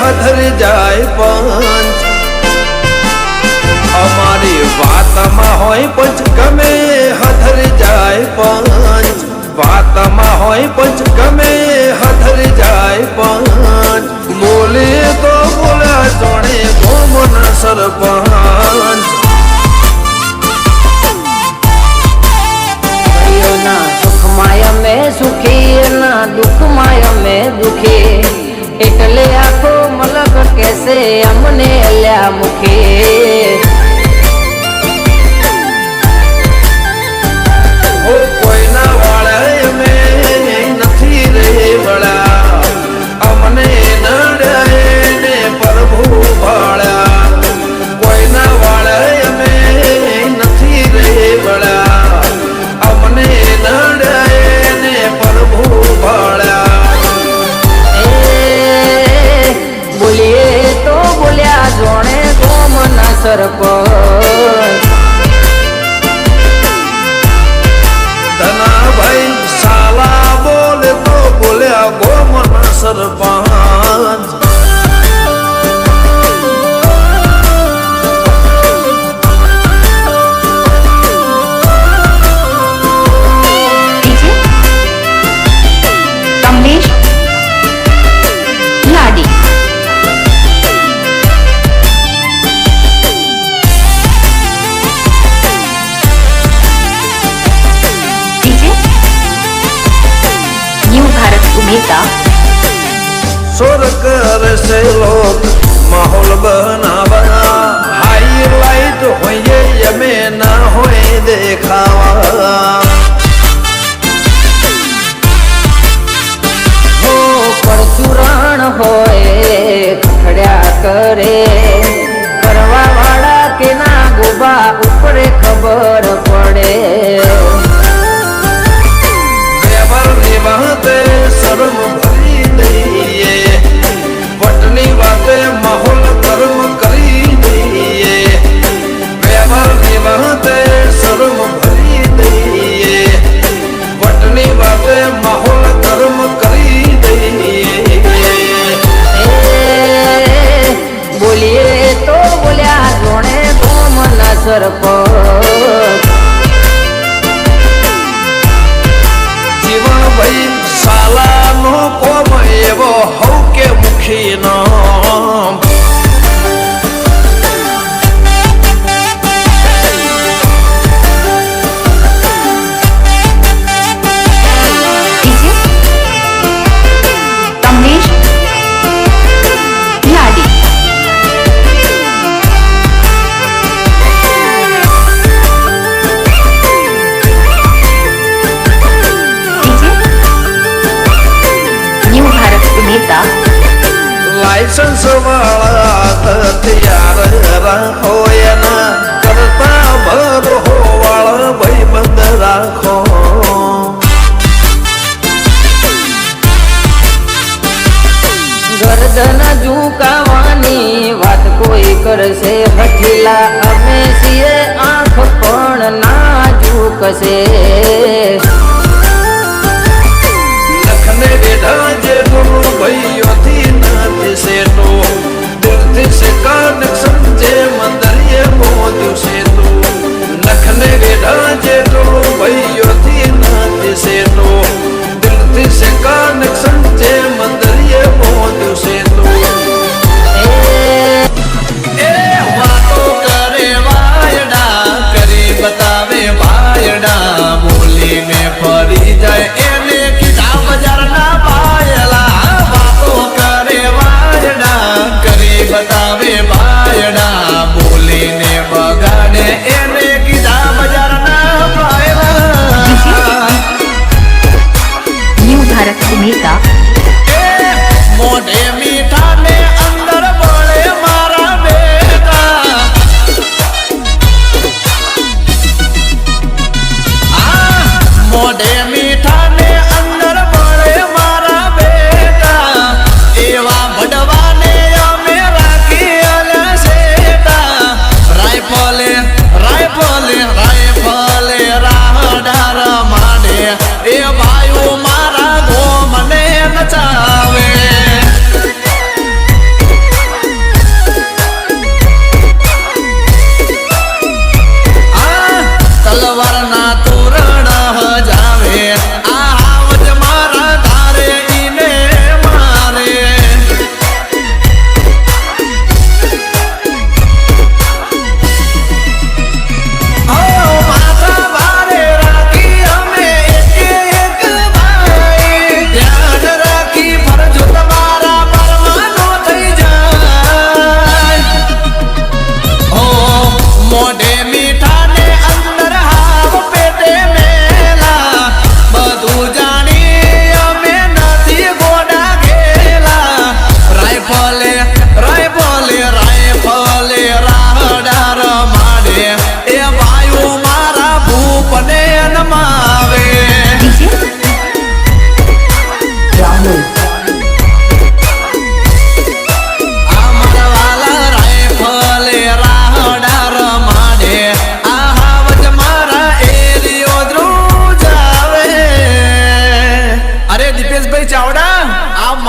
હધર જાય પંચ અમારી વાતમાં હોય પંચ ગમે હધર જાય પંચ વાતમાં હોય પંચ ગમે હધર જાય પંચ બોલે તો બોલ્યા જોણે ગોમના સરપંચ સુખમાય મેં સુખી ના દુઃખમાય મેં દુખી એટલે આખો મલક કેસે અમને લ્યા મુખી કોઈના વાળા અમે નથી રે વળા અમને નડ્યા ને પ્રભુ ભાળ્યા કોઈના વાળા અમે નથી રે વળા અમને નડ્યા ને પ્રભુ ભાળ્યા બોલીએ તો બોલ્યા જોણે ગોમના સરપંચ ધનાભાઈ સાલા બોલે તો બોલ્યા ગોમના સરપંચ કમલેશ લાડી ન્યૂ ભારત ઉમેદા સોર કરે છે લોક માહોલ બનાવવા હાઈલાઈટ હોઈએ અમે ના હોય દેખાવા પરચુરણ હોય ખખડ્યા કરે કરવા વાળા કે ના ગોબા ઉપર ખબર પડે વ્યવહારની વાતે શરમ ભરી દઈએ વટની વાતે માહોલ કર્મ કરી દઈએ વ્યવહારની વાતે શરમ ભરી દઈએ વટની વાતે માહોલ કર્મ કરી બોલીએ તો બોલ્યા જોણે ગોમના સરપંચ જીવનભાઈ સાલાનો કોમ એવો હઉ કે મુખીનો કમલેશ લાડી ન્યૂ ભારત ઉમેદા લાયસન્સ વાળા હથિયાર રાખો એના કરતા ભરો વાળા ભાઈબંધ રાખો ગરદન ઝુકાવાની વાત કોઈ કરશે હઠીલા અમે છીએ આંખ પણ ના ઝૂકશે લખને બેઠા જે ગુરુ ભાઈઓથી નથી સેટો દિલથી સે કનેક્શન જે મંદરિયે મોદ્યું સેટો લખને બેઠા જે ગુરુ ભાઈઓથી નથી સેટો દિલથી સે કનેક્શન જે મંદરિયે મોદ્યું સેટો એ વાતો કરે વાયડા કરી બતાવે વાયડા બોલીને ફરી જાય એને કીધા બજારના પાયલા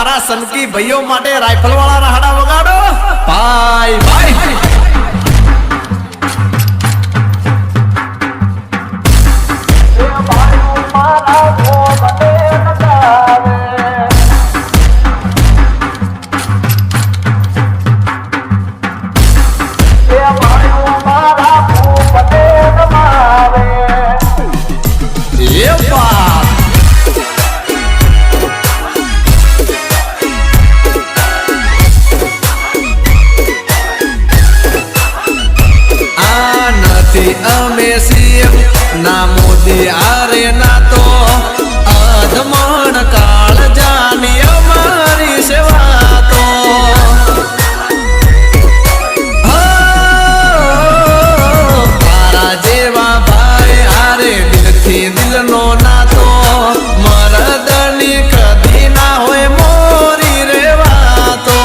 મારા સનકી ભાઈઓ માટે રાઇફલ વાળા રાહડા વગાડો ભાઈ ભાઈ અમે સીએમ ના મોદી આરે ના તો અધમણ કાળ જાની અમારી સેવા તો તારા જેવા ભાઈ આરે દિલથી દિલનો નાતો મરદની કદી ના હોય મોરી રેવા તો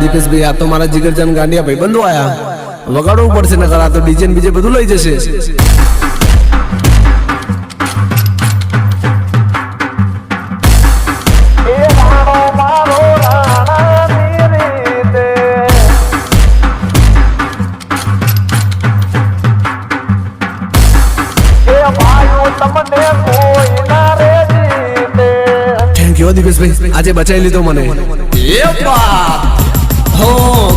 દીપેશ ભાઈ આ તો મારા જીગરજાન ગાંડિયા ભાઈ બંધો આયા વગાડવું પડશે નકર આ તો ડીજે ને બીજે બધું લઈ જશે થેન્ક યુ દીપેશ ભાઈ આજે બચાવી લીધો મને हो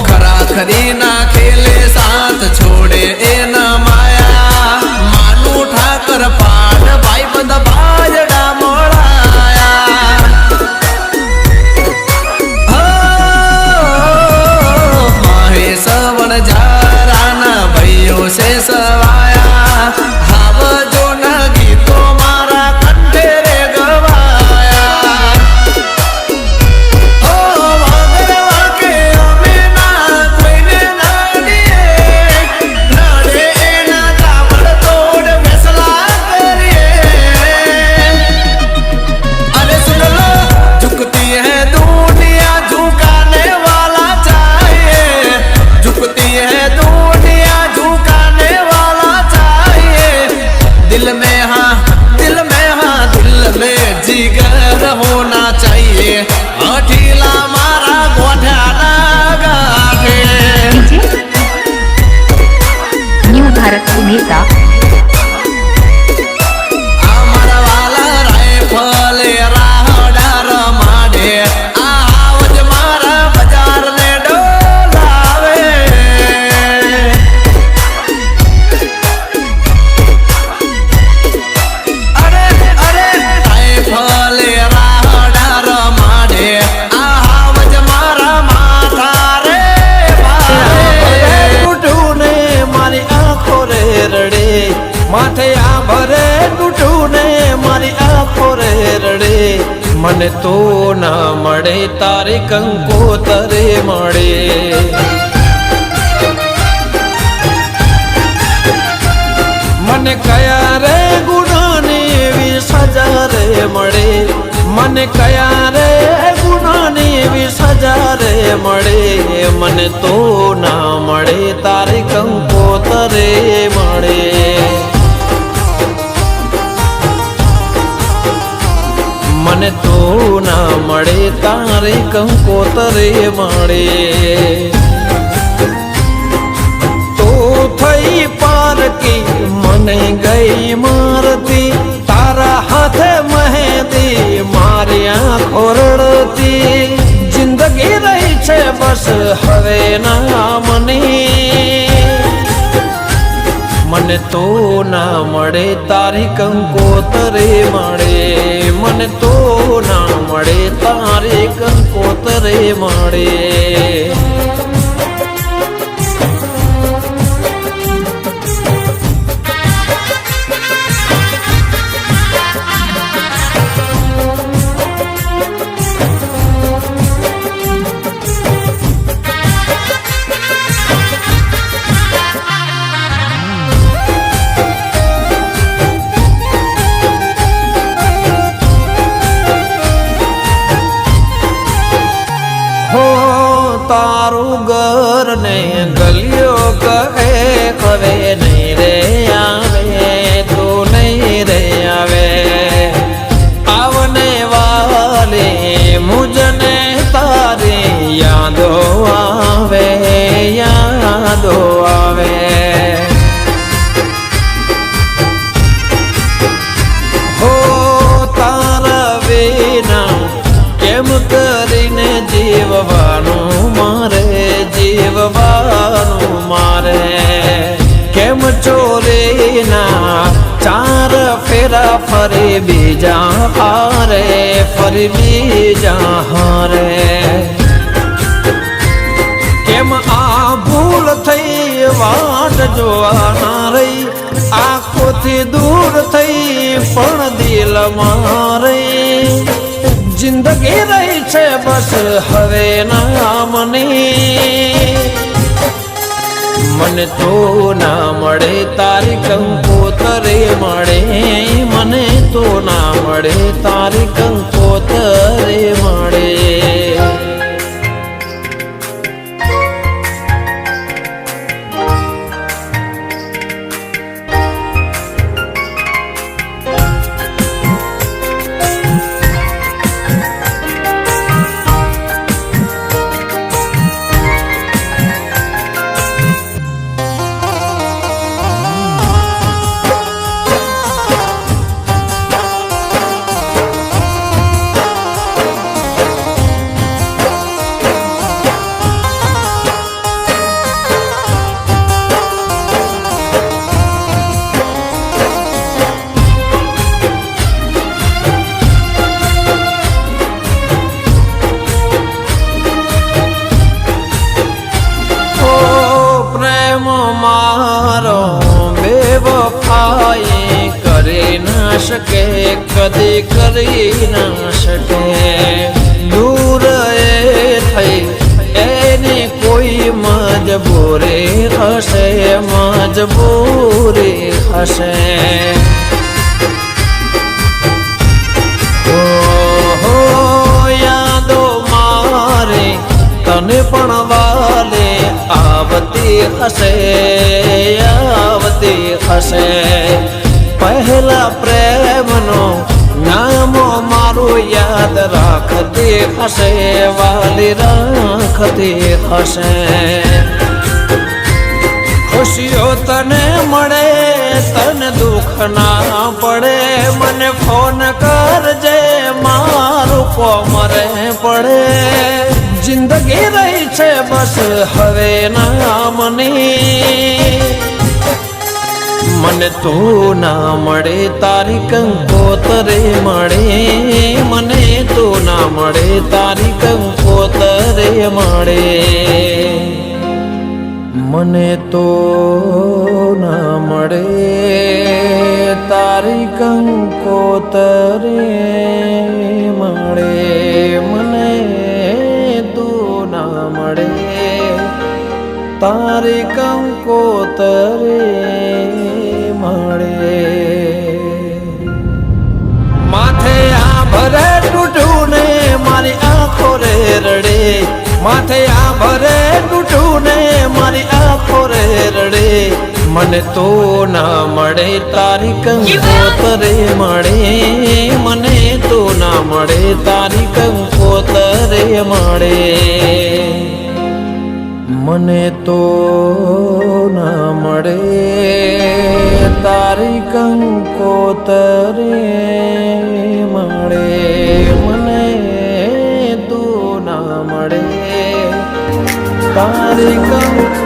खरा खरी ना खेले साथ छोड़े ए न माया मानू ठाकर पाड़ भाई बंद बाजड़ा मोड़ाया माहे सवण जाराना भाइयों से सवाया हाव जो न गीतो मारा कंठे रे गवाया जिगर होना चाहिए अठीला मारा गोठा गाठे न्यू भारत नेता अमर वाला राइफल राहडार माडे आवज मारा बाजार ने डोलावे अरे अरे राइफल राहडार माडे आवज मारा माथा रे टूटूने मारी आंखों रे रड़े माथे आ भरे टूटूने मारी आंखों रे रड़े मने तो ना मड़े तारे कंकोतरे मड़े मने कया रे गुनानी वी सजा रे मड़े मने कया रे गुनानी वी सजा रे मड़े मने तो ना मड़े तारे कंकोतरे मड़े મને તો ના મળે તારે કંકોતરે મળે તો થઈ પારકી મને ગઈ મારતી તારા હાથે મહેંદી મારી આંખો રડતી જિંદગી રહી છે બસ હવે ના મને મને મને તો ના મળે તારી કંકોતરે મળે, મને તો ના મળે તારી કંકોતરે મળે. તારું ઘર ને ગલિયો કહે હવે નહીં રે આવે, તું નહીં રે આવે. આવને વાલે મુજને તારી યાદો આવે, યાદો આવે. હો તારા વિના કેમ કરીને જીવવાનું મારે, જીવવાનું મારે. કેમ ચોરીના ચાર ફેરા ફરી બીજા હારે, ફરી બીજા હારે. કેમ આ ભૂલ થઈ વાટ જોવાના રહી, આંખોથી દૂર થઈ પણ દિલ મારે. જિંદગી રહી છે બસ હવે નામની, મને તો ના મળે તારી કંકોતરે મળે, મને તો ના મળે તારી કંકોતરે મળે. મારો બેવફાઈ કરી ના શકે, કદી કરી ના શકે. દૂર એ થઈ એની કોઈ મજબૂરી હશે, મજબૂરી હશે. હો યાદો મારી તને પણ વાલે આવતી હશે, આવતી હશે. પહેલા પ્રેમનો નામો મારું યાદ રાખતી હશે, વાલી રાખતી હશે. ખુશીઓ તને મળે તને દુઃખ ના પડે, મને ફોન કરજે મારું કોમરે પડે. જિંદગી રહી છે બસ હવે નામની, મને તો ના મળે તારી કંકોતરે મળે, મને તો ના મળે તારી કંકોતરે મળે. મને તો ના મળે તારી કંકોતરે મળે, મને તો ના મળે તારી કંકોતરે મળે. માથે આ ભરે તૂટું ને મારી આંખો રે રડે, માથે આ ભરે તૂટું ને મારી આંખો રે રડે. મને તો ના મળે તારી કંકોતરે મળે, મને તો ના મળે તારી કંકોતરે મળે. મને તો ના મળે તારી કંકોતરે મળે, મને તો ના મળે તારી કંકોતરે.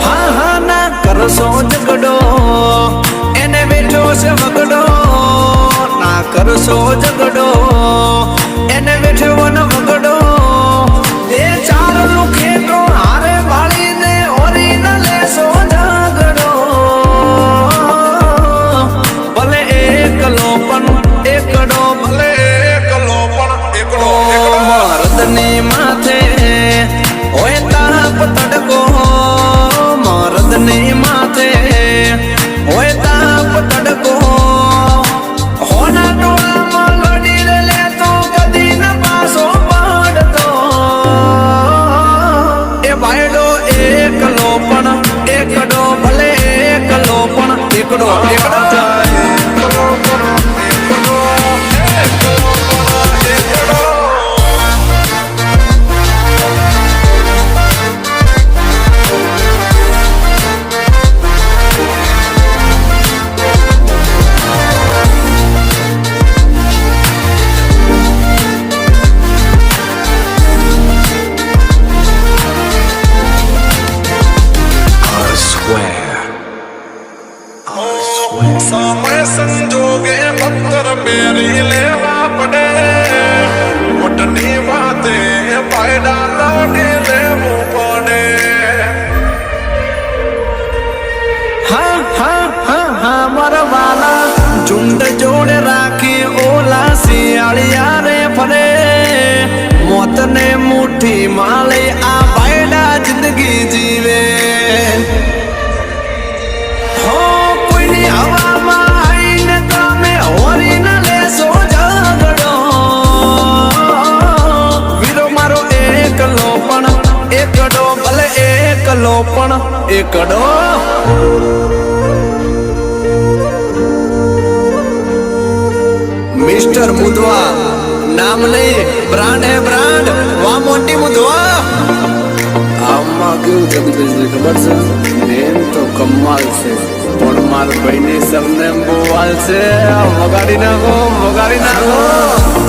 હા કરશો ઝઘડો એને બેઠો છે વગડો ના કરશો ઝઘડો એને બેઠો ન વગડો એ ચાર લુખેટો હારે વાળીને ઓરી ન લેશો ઝઘડો ભલે એકલો પણ એકડો ભલે એકલો પણ એકડો મરદની માથે હોય તાપ તડકો મરદની માથે હોય તાપ તડકો હોના ટોળામાં લડી લે તો કદી ન પાછો પડતો એ વાયડો એકલો પણ એકડો ભલે એકલો પણ એકડો એકડો समय संजोगे पत्थर मेरी लेवा पड़े मोटनी बातें पायदा लागे लेवू पड़े હા હા હા હા મારા વાલા ઝુંડ જોડે રાખી ઓલા શિયાળિયા રે ફરે મોતને મુઠ્ઠી માં લઈ આ બાયડા જિંદગી જીવે હો કોઈની હવામાં આઈને તમે હોરી ન લેશો ઝઘડો વીરો મારો એકલો પણ એકડો ભલે એકલો પણ એકડો મિસ્ટર મુદવા નામ નહીં બ્રાન્ડ હે બ્રાન્ડ વા મોટી મુદવા આમાં કેવું જગદીશભાઈ ખબર છે મેન તો કમાલ છે પણ માર ભાઈની સમને બહુ હાલ છે વગાડી નાખો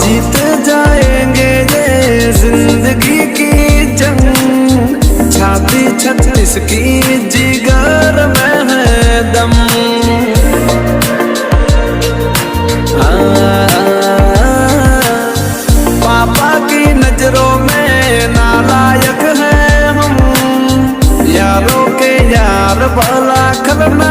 जीत जाएंगे ये जिंदगी की जंग छाती 36 की जिगर में है दम पापा की नजरों में नालायक है हम यारों के यार भला खलना